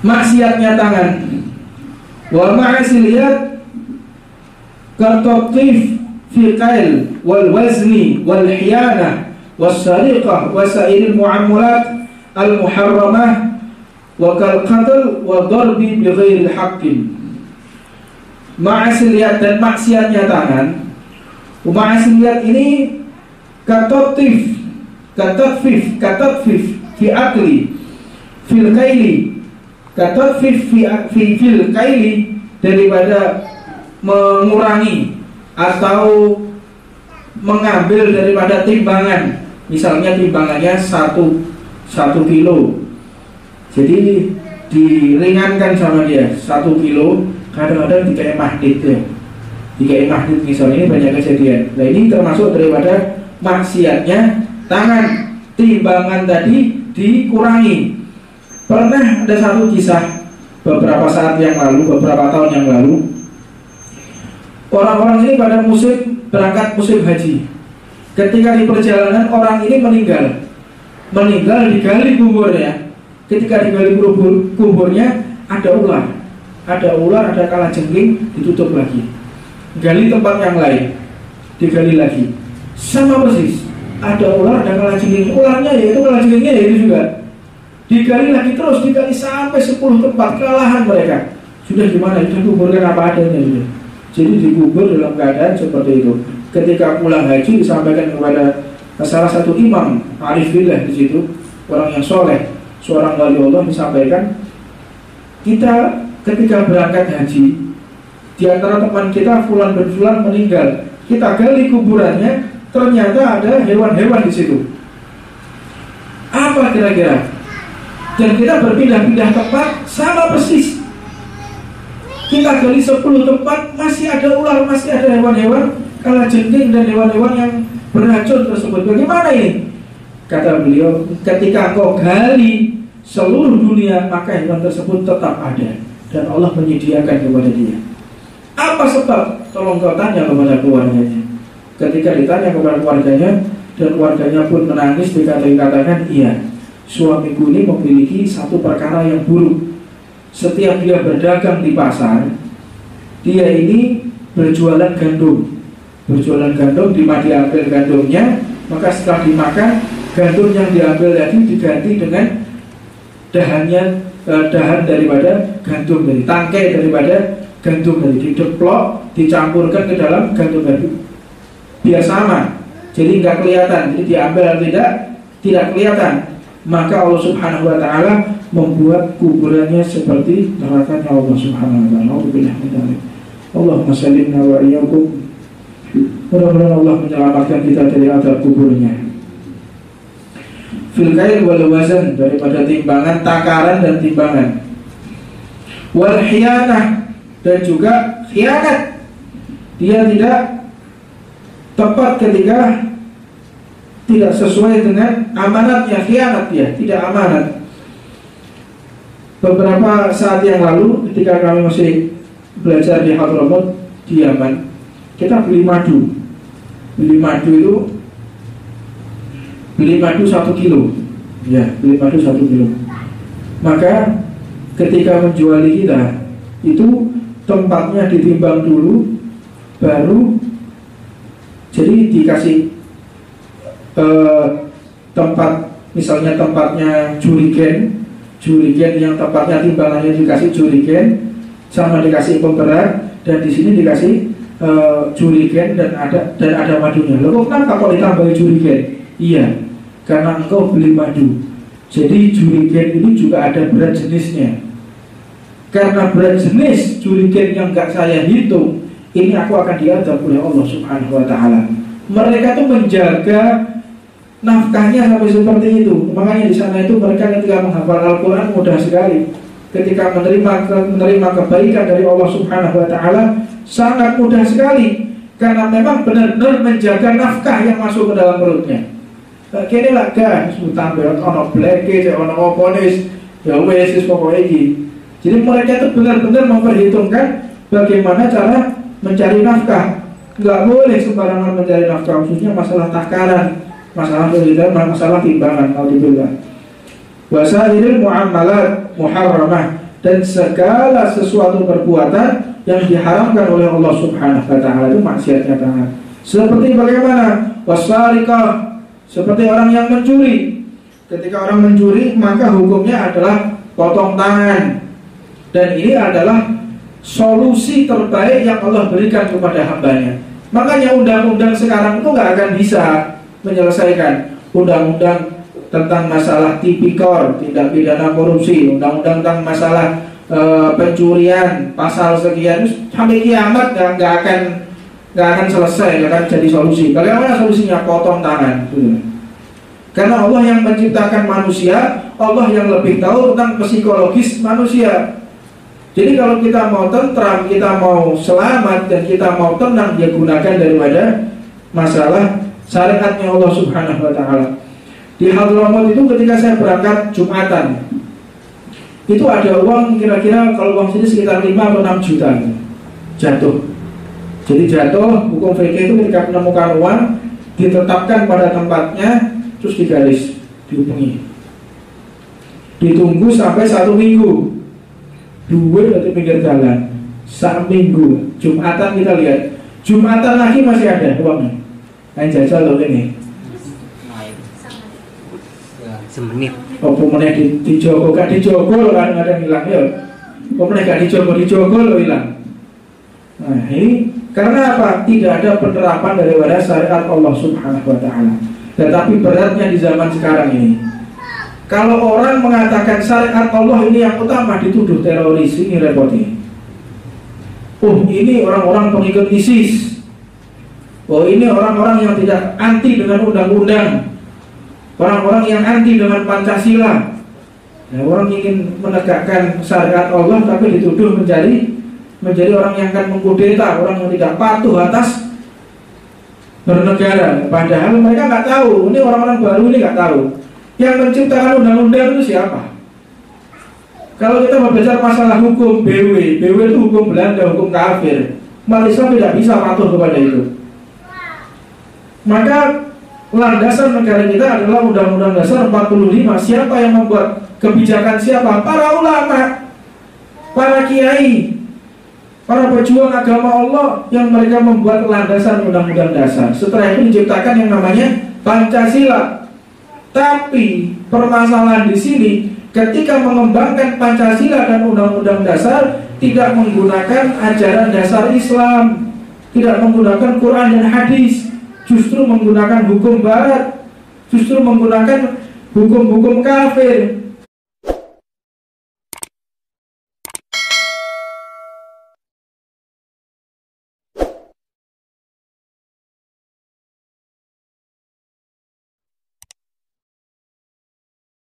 maksiatnya tangan. Wa ma'asil yad kartatif fi qail wal wazni wal hiyanah was sariqah wa sa'iril mu'amalat al muharramah wa kal qatl wa darbi bi ghairi haqqin. Ma'asil yad dan maksiatnya tangan. Ma'asil yad ini katatfif fi akli fil kaili, katatfif fi fil kaili, daripada mengurangi atau mengambil daripada timbangan. Misalnya timbangannya 1 kilo, jadi diringankan sama dia 1 kilo. Kadang-kadang dikai mahdit ya, dikai mahdit misalnya, ini banyak kejadian. Nah ini termasuk daripada maksiatnya tangan. Timbangan tadi dikurangi. Pernah ada satu kisah beberapa saat yang lalu, beberapa tahun yang lalu, orang-orang ini pada berangkat musim haji. Ketika di perjalanan orang ini meninggal digali kuburnya. Ketika digali kuburnya ada ular, ada kalajengking, ditutup lagi. Gali tempat yang lain, digali lagi, sama persis. Ada ular, ada kalajengking. Ularnya yaitu, kalajengkingnya yaitu juga. Digali lagi terus, digali sampai 10 tempat. Kelelahan mereka. Sudah gimana? Sudah kuburkan apa adanya sudah. Jadi dikubur dalam keadaan seperti itu. Ketika pulang haji disampaikan kepada salah satu imam arif billah di situ, orang yang soleh, seorang wali Allah, disampaikan, kita ketika berangkat haji, di antara teman kita fulan bin fulan meninggal. Kita gali kuburannya, ternyata ada hewan-hewan di situ. Apa kira-kira? Dan kita berpindah-pindah tempat, sama persis. Kita gali 10 tempat, masih ada ular, masih ada hewan-hewan kalajengking dan hewan-hewan yang beracun tersebut. Bagaimana ini? Kata beliau, ketika kau gali seluruh dunia, maka hewan tersebut tetap ada dan Allah menyediakan kepada dia. Apa sebab? Tolong kau tanya kepada keluarganya. Ketika ditanya kepada keluarganya, dan keluarganya pun menangis, dikatakan, iya, suamiku ini memiliki satu perkara yang buruk. Setiap dia berdagang di pasar, dia ini berjualan gandum. Berjualan gandum, diambil gandumnya, maka setelah dimakan, gandum yang diambil tadi diganti dengan dahan daripada gandum tadi, tangkai daripada gandum tadi, dideplok, dicampurkan ke dalam gandum tadi. Biar sama, jadi nggak kelihatan, jadi diambil atau tidak kelihatan. Maka Allah Subhanahu wa Ta'ala membuat kuburannya seperti nerakanya Allah Subhanahu wa Ta'ala. Allahumma sallimna wa iyyakum. Mudah-mudahan Allah menyelamatkan kita dari azab kuburnya. Fil kail wal wazan, daripada timbangan, takaran dan timbangan. Wal khiyanah, dan juga khianat. Dia tidak tepat ketika tidak sesuai dengan amanatnya, khianat dia, tidak amanat. Beberapa saat yang lalu ketika kami masih belajar di Hadramaut di Yaman, kita beli madu. Beli madu 1 kilo. Ya, beli madu 1 kilo. Maka ketika menjual kita, itu tempatnya ditimbang dulu, baru jadi dikasih tempat, misalnya tempatnya jurigen yang tempatnya timbangannya dikasih jurigen, sama dikasih pemberat, dan di sini dikasih jurigen dan ada madunya. Loh, kenapa kok ditambahi jurigen? Iya, karena engkau beli madu. Jadi jurigen ini juga ada berat jenisnya. Karena berat jenis jurigen yang gak saya hitung, ini aku akan diadab oleh Allah Subhanahu wa Ta'ala. Mereka tuh menjaga nafkahnya sampai seperti itu. Makanya di sana itu mereka ketika menghafal Al-Quran mudah sekali. Ketika menerima kebaikan dari Allah Subhanahu wa Ta'ala sangat mudah sekali, karena memang benar-benar menjaga nafkah yang masuk ke dalam perutnya. Kini lah kan, tambah ono bleke, ono oponis, ya wes pokoknya iki. Jadi mereka itu benar-benar memperhitungkan bagaimana cara mencari nafkah. Nggak boleh sembarangan mencari nafkah, khususnya masalah takaran, masalah timbangan. Wasailul muamalat muharramah, dan segala sesuatu perbuatan yang diharamkan oleh Allah Subhanahu wa taala itu maksiatnya tangan. Seperti bagaimana? Wasariqah, seperti orang yang mencuri. Ketika orang mencuri, maka hukumnya adalah potong tangan. Dan ini adalah solusi terbaik yang Allah berikan kepada hambanya. Makanya undang-undang sekarang itu nggak akan bisa menyelesaikan. Undang-undang tentang masalah tipikor, tindak pidana korupsi, undang-undang tentang masalah pencurian, pasal sekian, sampai kiamat nggak akan selesai, nggak akan jadi solusi. Bagaimana solusinya? Potong tangan. Karena Allah yang menciptakan manusia, Allah yang lebih tahu tentang psikologis manusia. Jadi kalau kita mau tentram, kita mau selamat, dan kita mau tenang, dia gunakan daripada masalah syariatnya Allah Subhanahu wa taala. Di Hadramaut itu ketika saya berangkat Jumatan, itu ada uang kira-kira kalau uang sini sekitar 5 atau 6 juta jatuh. Jadi jatuh, hukum fikih itu ketika menemukan uang ditetapkan pada tempatnya, terus digaris, dihubungi, ditunggu sampai 1 minggu. Duit di pinggir jalan 1 minggu. Jumatan kita lihat, Jumatan lagi masih ada uangnya. Kain jajal loh ini. Semenit. Oh, pemenang dijogo, gak dijogo loh, kadang-kadang hilang ya. Pemenang gak dijogo loh hilang. Nah ini karena apa? Tidak ada penerapan daripada syariat Allah Subhanahu wa taala. Tetapi beratnya di zaman sekarang ini, kalau orang mengatakan syariat Allah ini yang utama, dituduh teroris. Ini repotnya. Oh, ini orang-orang pengikut ISIS. Oh, ini orang-orang yang tidak anti dengan undang-undang, orang-orang yang anti dengan Pancasila. Nah, orang ingin menegakkan syariat Allah tapi dituduh menjadi orang yang akan mengkudeta, orang yang tidak patuh atas bernegara. Padahal mereka nggak tahu. Ini orang-orang baru ini nggak tahu. Yang menciptakan undang-undang itu siapa? Kalau kita berbicara masalah hukum BW itu hukum Belanda, hukum kafir. Umat Islam tidak bisa patuh kepada itu. Maka landasan negara kita adalah Undang-Undang Dasar 45. Siapa yang membuat kebijakan? Siapa? Para ulama, para kiai, para pejuang agama Allah yang mereka membuat landasan Undang-Undang Dasar. Setelah itu diciptakan yang namanya Pancasila. Tapi permasalahan di sini, ketika mengembangkan Pancasila dan Undang-Undang Dasar, tidak menggunakan ajaran dasar Islam, tidak menggunakan Quran dan hadis, justru menggunakan hukum Barat, justru menggunakan hukum-hukum kafir.